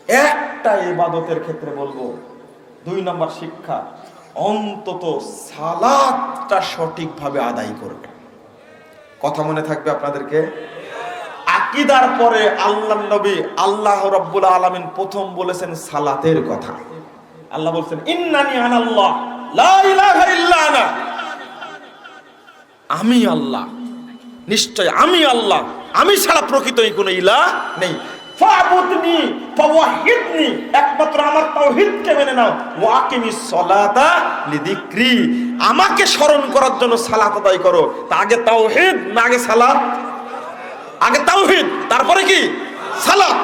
একটা ইবাদতের ক্ষেত্রে বলবো, 2 নম্বর শিক্ষা, অন্তত সালাতটা সঠিকভাবে আদায় করবে। কথা মনে থাকবে আপনাদেরকে? আকীদার পরে আল্লাহর নবী আল্লাহ রাব্বুল আলামিন প্রথম বলেছেন সালাতের কথা। আল্লাহ বলছেন ইন্নানি আনাল্লাহ লা ইলাহা ইল্লা আনা, আমি আল্লাহ, নিশ্চয় আমি আল্লাহ, আমি ছাড়া প্রকৃত কোনো ইলাহ নেই। ফাবুদনি ফাওয়াহিদনি, একমাত্র আমার তাওহীদকে মেনে নাও। ওয়া আকিমিস সালাতা লিযিকরি, আমাকে স্মরণ করার জন্য সালাত আদায় করো। তা আগে তাওহীদ না আগে সালাত? আগে তাওহীদ, তারপরে কি সালাত।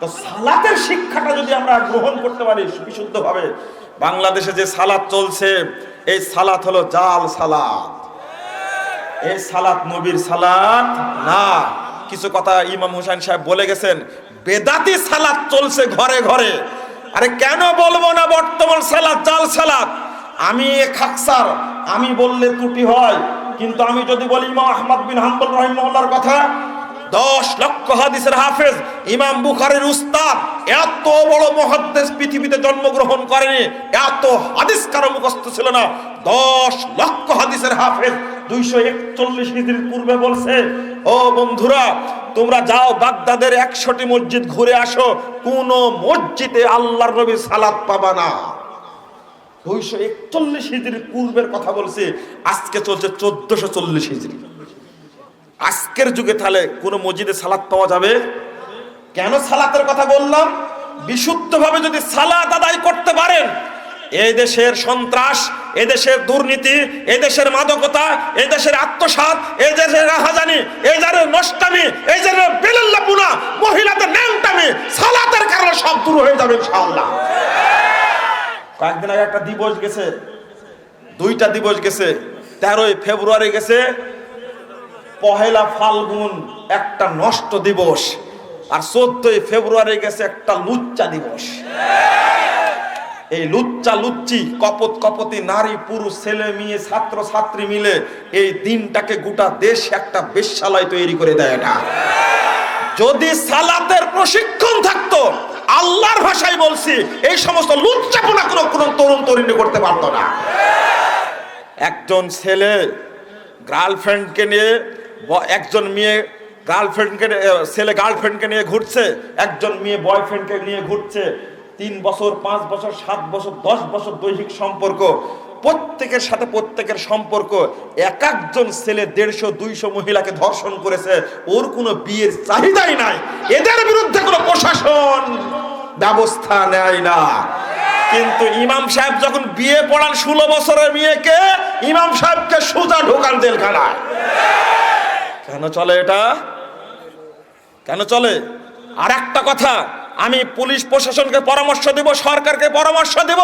তো সালাতের শিক্ষাটা যদি আমরা গ্রহণ করতে পারি বিশুদ্ধভাবে, বাংলাদেশে যে সালাত চলছে এই সালাত হলো জাল সালাত। এই সালাত নবীর সালাত না। কিছু কথা ইমাম হোসেন সাহেব বলে গেছেন, বেদাতি সালাত চলছে ঘরে ঘরে। আরে কেন বলবো না বর্তমান সালাত জাল সালাত? আমি খাকসার, আমি বললে ত্রুটি হয়, কিন্তু আমি যদি বলি ইমাম আহমদ বিন হাম্বল রাহিমাহুল্লাহর কথা, 10 লক্ষ হাদিসের হাফেজ ইমাম বুখারীর উস্তাদ, এত বড় মুহাদ্দিস পৃথিবীতে জন্মগ্রহণ করেনি, এত হাদিস কারো মুখস্থ ছিল না। 10 লক্ষ হাদিসের হাফেজ 241 হিজরির পূর্বে বলছে, ও বন্ধুরা তোমরা যাও বাগদাদের 100টি মসজিদ ঘুরে আসো, কোন মসজিদে আল্লাহর নবীর সালাত পাবা না। 241 হিজরির পূর্বের কথা বলছে, আজকে চলছে 1440 হিজরি। আজকের যুগে তাহলে কোন মসজিদে সালাত পাওয়া যাবে? কেন সালাতের কথা বললাম? বিশুদ্ধভাবে যদি সালাত আদায় করতে পারেন, এই দেশের সন্ত্রাস, এই দেশের দুর্নীতি, এই দেশের মাদকতা, এই দেশের আত্মসাৎ, এই দেশের রাহাজানি, এই দেশের নষ্টামি, এই দেশের বেলাল্লাপুনা, মহিলাদের ন্যাংটামি, সালাতের কারণে সব দূর হয়ে যাবে ইনশাআল্লাহ। কয়েকদিন আগে একটা দিবস গেছে, 2টা দিবস গেছে। 13ই ফেব্রুয়ারি গেছে পহেলা ফাল্গুন, একটা নষ্ট দিবস, আর 14ই ফেব্রুয়ারি গেছে একটা লুচ্চা দিবস। এই লুচ্চা লুচ্চি কপত কপতি নারী পুরুষ ছেলে মেয়ে ছাত্র ছাত্রী মিলে এই দিনটাকে গোটা দেশ একটা বেশ্যালয় তৈরি করে দেয়। এটা যদি সালাতের প্রশিক্ষণ থাকতো, আল্লাহর ভাষায় বলছি, এই সমস্ত লুচ্চাপনা কোনো তরুণ তরুণী করতে পারতো না। একজন ছেলে গার্লফ্রেন্ডকে নিয়ে, একজন মেয়ে গার্লফ্রেন্ডকে, ছেলে গার্লফ্রেন্ডকে নিয়ে ঘুরছে, একজন মেয়ে বয়ফ্রেন্ডকে নিয়ে ঘুরছে। 3 বছর 5 বছর 7 বছর 10 বছর দৈহিক সম্পর্ক, প্রত্যেকের সাথে প্রত্যেকের সম্পর্ক। এক একজন ছেলে 150-200 মহিলাকে ধর্ষণ করেছে, ওর কোনো বিয়ের চাহিদাই নাই। এদের বিরুদ্ধে কোনো প্রশাসন ব্যবস্থা নেয় না। কিন্তু ইমাম সাহেব যখন বিয়ে পড়ান 16 বছরের মেয়েকে, ইমাম সাহেবকে সোজা ঢোকান জেলখানায়। কেন চলে এটা? কেন চলে? আর একটা কথা আমি পুলিশ প্রশাসনকে পরামর্শ দেব, সরকারকে পরামর্শ দেব,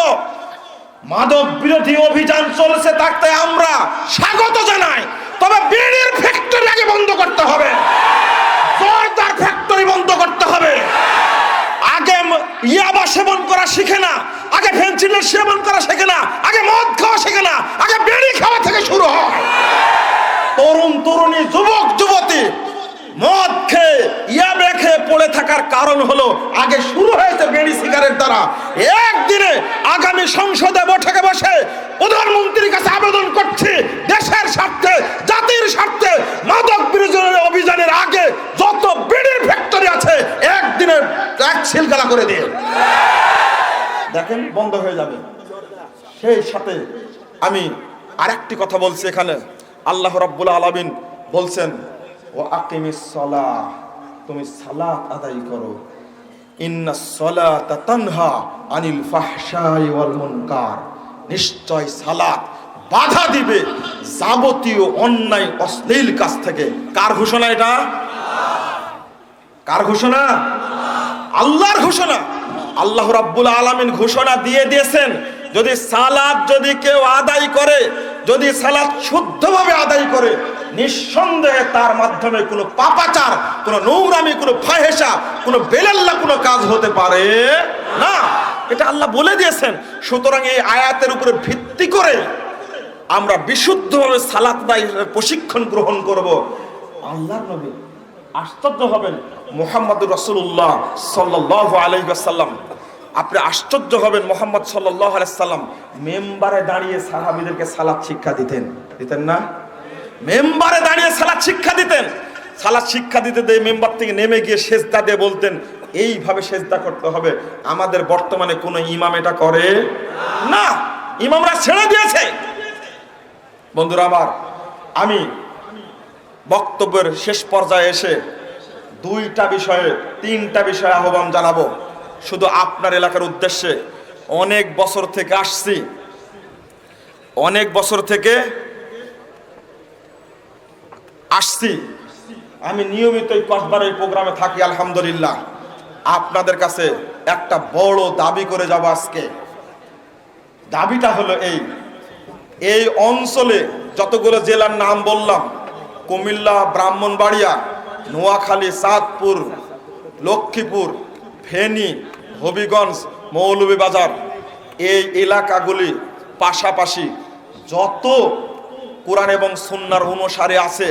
মাদক বিরোধী অভিযান চলছে, তাতে আমরা স্বাগত জানাই। তবে বিড়ির ফ্যাক্টরি আগে বন্ধ করতে হবে, জর্দার ফ্যাক্টরি বন্ধ করতে হবে। আগে ইয়াবা সেবন করা শিখে না, আগে ফেন্সিডিল সেবন করা শেখে না, আগে মদ খাওয়া শেখে না, আগে বিড়ি খাওয়া থেকে শুরু হয়। তরুণ তরুণী যুবক যুবতী মদ খেয়ে ইয়াবা খেয়ে পড়ে থাকার কারণ হলো আগে শুরু হয়েছে বিড়ি সিগারেট দ্বারা। একদিনে আগামী সংসদে বৈঠকে বসে প্রধানমন্ত্রীর কাছে আবেদন করছি, দেশের স্বার্থে জাতির স্বার্থে মাদক বিরোধী অভিযানের আগে যত বিড়ির ফ্যাক্টরি আছে একদিনে এক সিলগালা করে দিয়ে দেখেন বন্ধ হয়ে যাবে। সেই সাথে আমি আরেকটি কথা বলছি, এখানে আল্লাহ রাব্বুল আলামিন বলছেন ও আকিমিস সালাহ, তুমি সালাত আদায় করো। ইন্নাস সালাতা তানহা আনিল ফাহশাই ওয়াল মুনকার, নিশ্চয় সালাত বাধা দিবে যাবতীয় অন্যায় অশ্লীল কাজ থেকে। কার ঘোষণা এটা? কার ঘোষণা? আল্লাহর ঘোষণা। আল্লাহ রাব্বুল আলামিন ঘোষণা দিয়ে দিয়েছেন, যদি সালাত যদি কেউ আদায় করে, যদি সালাত শুদ্ধভাবে আদায় করে, নিঃসন্দেহে তার মাধ্যমে কোনো পাপাচার, কোনো নোংরামি, কোনো ফাহেসা, কোনো বেলাল্লা কোনো কাজ হতে পারে না। এটা আল্লাহ বলে দিয়েছেন। সুতরাং এই আয়াতের উপরে ভিত্তি করে আমরা বিশুদ্ধভাবে সালাত আদায়ের প্রশিক্ষণ গ্রহণ করব। আল্লাহর নবী আশ্চর্য হবেন মুহাম্মদুর রাসূলুল্লাহ সাল্লাল্লাহু আলাইহি ওয়াসাল্লাম, আপনি আশ্চর্য হবেন মুহাম্মদ সাল্লাল্লাহু আলাইহি ওয়াসাল্লাম মেম্বারে দাঁড়িয়ে সাহাবীদেরকে সালাত শিক্ষা দিতেন না? মেম্বারে দাঁড়িয়ে সালাত শিক্ষা দিতেন। সালাত শিক্ষা দিতে দিয়ে মেম্বার থেকে নেমে গিয়ে সেজদা দিয়ে বলতেন এইভাবে সেজদা করতে হবে। আমাদের বর্তমানে কোনো ইমাম এটা করে না, ইমামরা ছেড়ে দিয়েছে। বন্ধুরা আমার, আমি বক্তব্যের শেষ পর্যায়ে এসে তিনটা বিষয়ে আহ্বান জানাবো, শুধু আপনার এলাকার উদ্দেশ্যে। অনেক বছর থেকে আসছি আমি নিয়মিত কসবার এই প্রোগ্রামে থাকি আলহামদুলিল্লাহ। আপনাদের কাছে একটা বড় দাবি করে যাব আজকে। দাবিটা হলো এই অঞ্চলে যতগুলো জেলার নাম বললাম, কুমিল্লা, ব্রাহ্মণবাড়িয়া, নোয়াখালী, চাঁদপুর, লক্ষ্মীপুর, ফেনী, হবিগঞ্জ, মৌলভীবাজার, এই এলাকাগুলি পাশাপাশি যত কোরআন এবং সুন্নাহর অনুসারে আছে,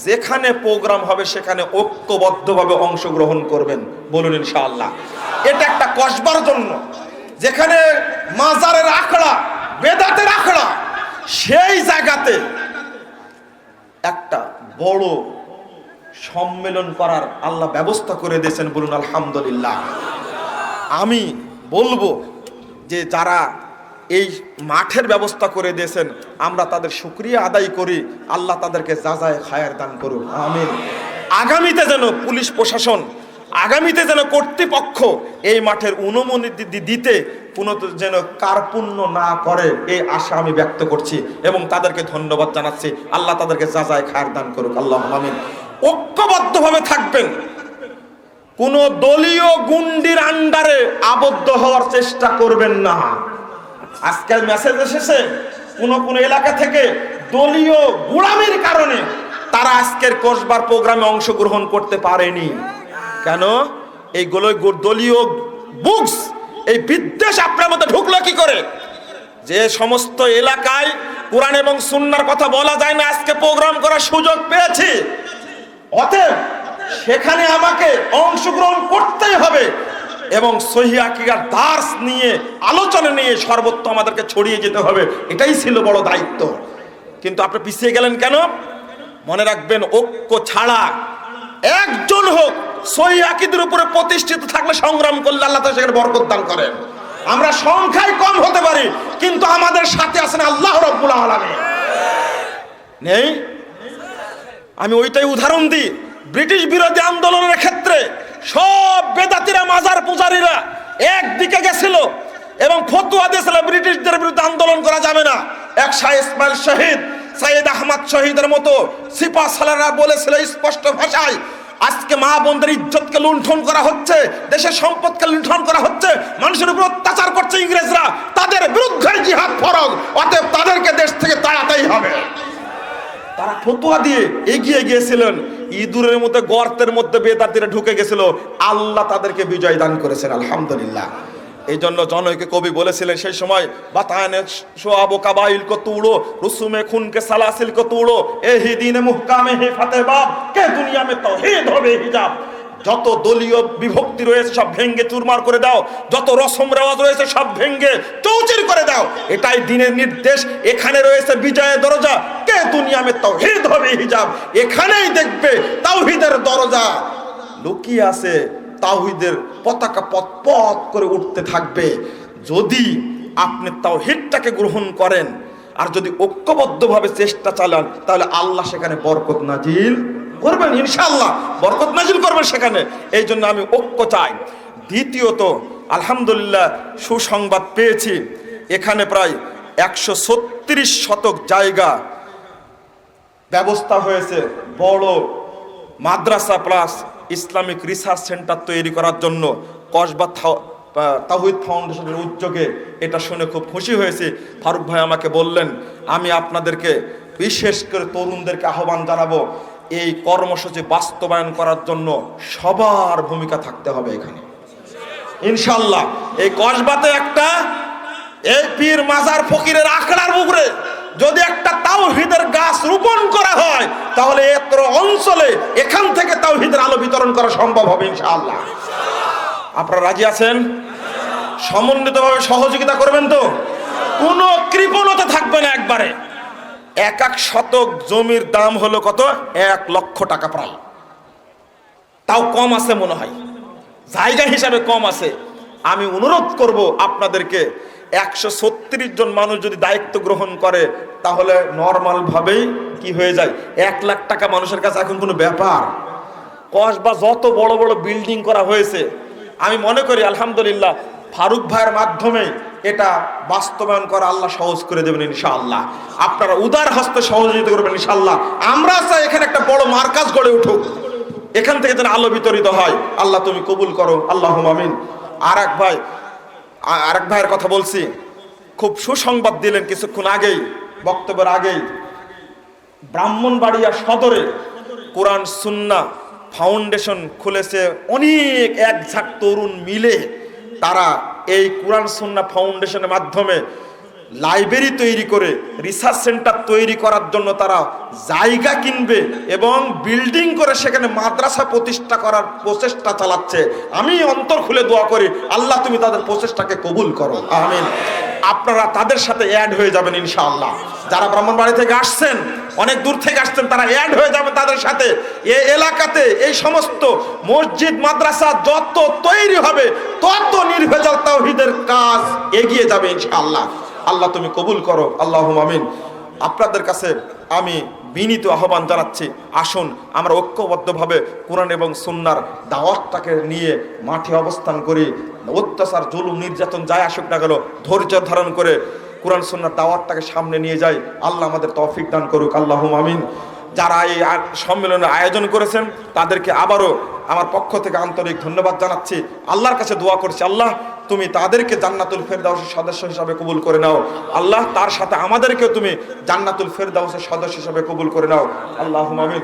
যেখানে প্রোগ্রাম হবে সেখানে ঐক্যবদ্ধভাবে অংশগ্রহণ করবেন, বলুন ইনশাআল্লাহ। এটা একটা কসবার জন্য, যেখানে মাজারের আখড়া, বেদাতের আখড়া, সেই জায়গাতে একটা বড় সম্মেলন করার আল্লাহ ব্যবস্থা করে দিয়েছেন, বলুন আলহামদুলিল্লাহ। আমি বলবো যে যারা এই মাঠের ব্যবস্থা করে দিয়েছেন, আমরা তাদের শুকরিয়া আদায় করি। আল্লাহ তাদেরকে যাজায় খায়ের দান করুন, আমিন। আগামীতে যেন পুলিশ প্রশাসন, আগামীতে যেন কর্তৃপক্ষ এই মাঠের অনুমতি দিতে কোনো যেন কার্পণ্য না করে, এই আশা আমি ব্যক্ত করছি এবং তাদেরকে ধন্যবাদ জানাচ্ছি। আল্লাহ তাদেরকে যাজায় খায়ের দান করুক, আল্লাহ আমিন। ঐক্যবদ্ধভাবে থাকবেন, কোন দলীয় গুন্ডির আন্ডারে আবদ্ধ হওয়ার চেষ্টা করবেন না। আজকের মেসেজ এসেছে কোন এলাকা থেকে দলীয় গোলামির কারণে তারা আজকের কসবার প্রোগ্রামে অংশগ্রহণ করতে পারেনি। কেন? এইগুলো দলীয় বুকস, এই বিদ্বেষ আপনার মধ্যে ঢুকলো কি করে? যে সমস্ত এলাকায় কোরআন এবং সুন্নাহর কথা বলা যায় না, আজকে প্রোগ্রাম করার সুযোগ পেয়েছি, অতএব সেখানে আমাকে অংশগ্রহণ করতেই হবে এবং সহিহ আকীদার দার্স নিয়ে, আলোচনা নিয়ে সর্বত্র আমাদেরকে ছড়িয়ে যেতে হবে। এটাই ছিল বড় দায়িত্ব। কিন্তু আপনি পিছিয়ে গেলেন কেন? মনে রাখবেন, ঐক্য ছাড়া একজন হোক সহিহ আকীদার উপরে প্রতিষ্ঠিত থাকলে, সংগ্রাম করলে আল্লাহ তাআলা সেখানে বরকত দান করেন। আমরা সংখ্যায় কম হতে পারি, কিন্তু আমাদের সাথে আছেন আল্লাহ রাব্বুল আলামিন। নেই? আমি ওইটাই উদাহরণ দিই। ব্রিটিশ বিরোধী আন্দোলনের ক্ষেত্রে সব বেদাতিরা, মাজার পূজারীরা একদিকে গেছিল এবং ফতোয়া দিয়েছিল ব্রিটিশদের বিরুদ্ধে আন্দোলন করা যাবে না। এক শাহ ইসমাইল শহীদ, সৈয়দ আহমদ শহীদের মতো সিপাহ সালাররা বলেছিল স্পষ্ট ভাষায়, আজকে মা বোনদের ইজ্জতকে লুণ্ঠন করা হচ্ছে, দেশের সম্পদকে লুণ্ঠন করা হচ্ছে, মানুষের উপর অত্যাচার করছে ইংরেজরা, তাদের বিরুদ্ধে জিহাদ ফরজ, অতএব তাদেরকে দেশ থেকে তাড়াতেই হবে। তারা ফতোয়া দিয়ে এগিয়ে গিয়েছিলেন। ইঁদুরের মধ্যে, গর্তের মধ্যে বেদাতিরা ঢুকে গেছিল, আল্লাহ তাদেরকে বিজয় দান করেছেন আলহামদুলিল্লাহ। এই জন্য জনৈক কবি বলেছিলেন সেই সময়, বাতানে সোয়াব কাবাইল কো তুড়ো, রুসুমে খুন কে সালাসিল কো তুড়ো, এহি দিনে মুহকামে হে ফাতেবাব, কে দুনিয়া মে তাওহীদ হবে হিজাব। যত দলীয় বিভক্তি রয়েছে সব ভেঙ্গে চুরমার করে দাও, যত রসম রেওয়াজ রয়েছে সব ভেঙ্গে চৌচির করে দাও, এটাই দিনের নির্দেশ। এখানে রয়েছে বিজয়ের দরজা, কে দুনিয়া মে তাওহীদ হবে হিজাব। এখানেই দেখবে তাওহীদের দরজা লুকিয়ে আছে, তাওহীদের পতাকা পথ পথ করে উঠতে থাকবে। যদি আপনি তাওহীদটাকে গ্রহণ করেন আর যদি ঐক্যবদ্ধভাবে চেষ্টা চালান, তাহলে আল্লাহ সেখানে বরকত নাজিল করবেন, ইনশাআল্লাহ বরকত নাজিল করবেন সেখানে। এই জন্য আমি ঐক্য চাই। দ্বিতীয়ত, আলহামদুলিল্লাহ সুসংবাদ পেয়েছি, এখানে প্রায় 136 শতক জায়গা ব্যবস্থা হয়েছে বড় মাদ্রাসা প্লাস ইসলামিক রিসার্চ সেন্টার তৈরি করার জন্য কসবা তাওহীদ ফাউন্ডেশনের উদ্যোগে। এটা শুনে খুব খুশি হয়েছি। ফারুক ভাই আমাকে বললেন, আমি আপনাদেরকে বিশেষ করে তরুণদেরকে আহ্বান জানাবো, এই কর্মসূচি বাস্তবায়ন করার জন্য সবার ভূমিকা থাকতে হবে এখানে ইনশাআল্লাহ। এই কসবাতে একটা এই পীর মাজার ফকিরের আখড়ার উপরে যদি একটা তাওহীদের গাছ রোপণ করা হয়, তাহলে এত অঞ্চলে এখান থেকে তাওহীদের আলো বিতরণ করা সম্ভব হবে ইনশাআল্লাহ। আপনারা রাজি আছেন? সমন্বিতভাবে সহযোগিতা করবেন তো? কোনো কৃপণতা থাকবে না একবারে। এক শতক জমির দাম হলো কত? 1 লক্ষ টাকা প্রায়। তাও কম আছে মনে হয়, জায়গা হিসাবে কম আছে। আমি অনুরোধ করব আপনাদেরকে, 136 জন মানুষ যদি দায়িত্ব গ্রহণ করে তাহলে নর্মাল ভাবেই কি হয়ে যায়, 1 লাখ টাকা মানুষের কাছে এখন কোনো ব্যাপার। কসবা যত বড় বড় বিল্ডিং করা হয়েছে, আমি মনে করি আলহামদুলিল্লাহ ফারুক ভাইয়ের মাধ্যমে এটা বাস্তবায়ন করা আল্লাহ সহজ করে দেবেন ইনশাআল্লাহ। আপনারা উদার হস্তে সহযোগিতা করবেন ইনশাআল্লাহ। আমরা চাই এখানে একটা বড় মার্কাজ গড়ে উঠুক, এখান থেকে যেন আলো বিতরিত হয়। আল্লাহ তুমি কবুল করো, আল্লাহুম্মা আমিন। আরেক ভাইয়ের কথা বলছি, খুব সুসংবাদ দিলেন কিছুক্ষণ আগেই, বক্তব্যের আগেই। ব্রাহ্মণবাড়িয়া সদরে কোরআন সুন্নাহ ফাউন্ডেশন খুলেছে অনেক এক ঝাঁক তরুণ মিলে। তারা এই কোরআন সুন্নাহ ফাউন্ডেশনের মাধ্যমে লাইব্রেরি তৈরি করে, রিসার্চ সেন্টার তৈরি করার জন্য তারা জায়গা কিনবে এবং বিল্ডিং করে সেখানে মাদ্রাসা প্রতিষ্ঠা করার প্রচেষ্টা চালাচ্ছে। আমি অন্তর খুলে দোয়া করি, আল্লাহ তুমি তাদের প্রচেষ্টাকে কবুল করো, আমিন। আপনারা তাদের সাথে অ্যাড হয়ে যাবেন ইনশাআল্লাহ। যারা ব্রাহ্মণবাড়ি থেকে আসছেন, অনেক দূর থেকে আসছেন, তারা অ্যাড হয়ে যাবেন তাদের সাথে। এই এলাকাতে এই সমস্ত মসজিদ মাদ্রাসা যত তৈরি হবে তত নির্ভেজাল তাওহীদের কাজ এগিয়ে যাবে ইনশাআল্লাহ। আল্লাহ তুমি কবুল করো, আল্লাহুম্মা আমিন। আপনাদের কাছে আমি বিনীত আহ্বান জানাচ্ছি, আসুন আমরা ঐক্যবদ্ধভাবে কোরআন এবং সুন্নাহর দাওয়াতটাকে নিয়ে মাঠে অবস্থান করি। অত্যাচার, জুলুম, নির্যাতন যাই আসুক না কেন, ধৈর্য ধারণ করে কোরআন সুন্নাহর দাওয়াতটাকে সামনে নিয়ে যাই। আল্লাহ আমাদের তৌফিক দান করুক, আল্লাহুম্মা আমিন। যারা এই সম্মেলনের আয়োজন করেছেন তাদেরকে আবারও আমার পক্ষ থেকে আন্তরিক ধন্যবাদ জানাচ্ছি। আল্লাহর কাছে দোয়া করছি, আল্লাহ তুমি তাদেরকে জান্নাতুল ফেরদাউসের সদস্য হিসাবে কবুল করে নাও। আল্লাহ তার সাথে আমাদেরকেও তুমি জান্নাতুল ফেরদাউসের সদস্য হিসাবে কবুল করে নাও, আল্লাহুম্মা আমিন।